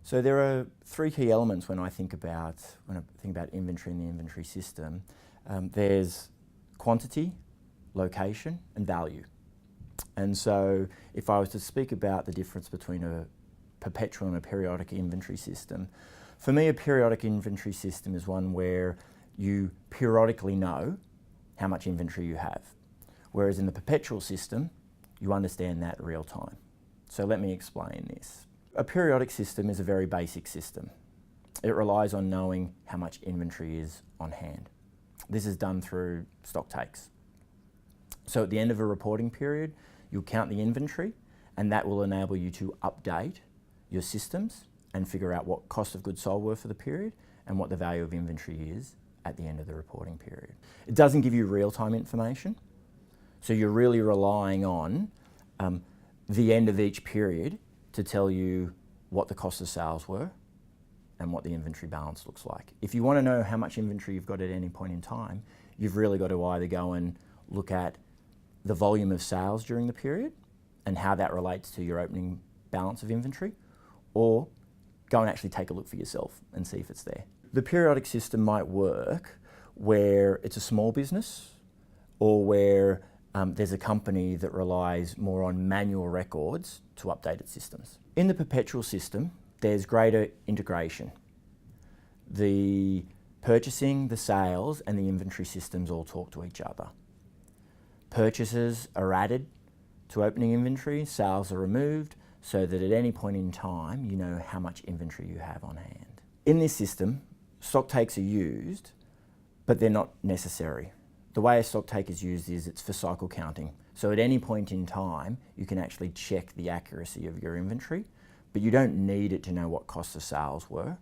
So there are three key elements when I think about inventory and the inventory system. There's quantity, location, and value. And so if I was to speak about the difference between a perpetual and a periodic inventory system, for me a periodic inventory system is one where you periodically know how much inventory you have. Whereas in the perpetual system, you understand that real time. So let me explain this. A periodic system is a very basic system. It relies on knowing how much inventory is on hand. This is done through stock takes. So at the end of a reporting period, you'll count the inventory, and that will enable you to update your systems and figure out what cost of goods sold were for the period and what the value of inventory is at the end of the reporting period. It doesn't give you real-time information, so you're really relying on the end of each period to tell you what the cost of sales were and what the inventory balance looks like. If you want to know how much inventory you've got at any point in time, you've really got to either go and look at the volume of sales during the period and how that relates to your opening balance of inventory, or go and actually take a look for yourself and see if it's there. The periodic system might work where it's a small business or where there's a company that relies more on manual records to update its systems. In the perpetual system, there's greater integration. The purchasing, the sales, and the inventory systems all talk to each other. Purchases are added to opening inventory, sales are removed, so that at any point in time, you know how much inventory you have on hand. In this system, stock takes are used, but they're not necessary. The way a stock take is used is it's for cycle counting. So at any point in time, you can actually check the accuracy of your inventory, but you don't need it to know what cost of sales were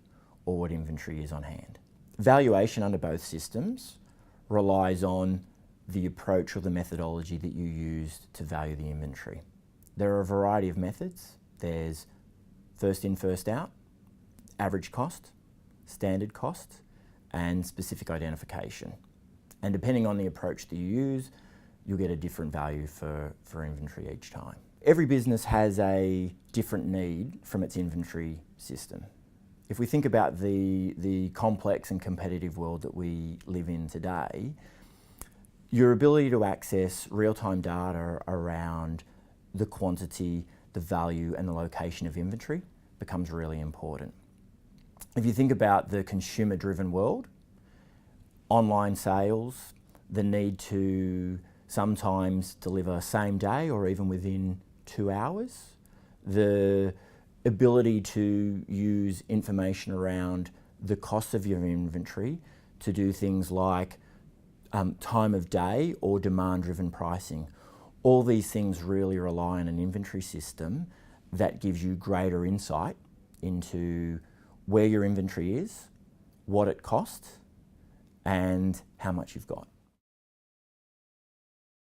or what inventory is on hand. Valuation under both systems relies on the approach or the methodology that you use to value the inventory. There are a variety of methods. There's first in, first out, average cost, standard cost, and specific identification. And depending on the approach that you use, you'll get a different value for inventory each time. Every business has a different need from its inventory system. If we think about the complex and competitive world that we live in today, your ability to access real-time data around the quantity, the value, and the location of inventory becomes really important. If you think about the consumer-driven world, online sales, the need to sometimes deliver same day or even within 2 hours, the ability to use information around the cost of your inventory to do things like time of day or demand-driven pricing. All these things really rely on an inventory system that gives you greater insight into where your inventory is, what it costs, and how much you've got.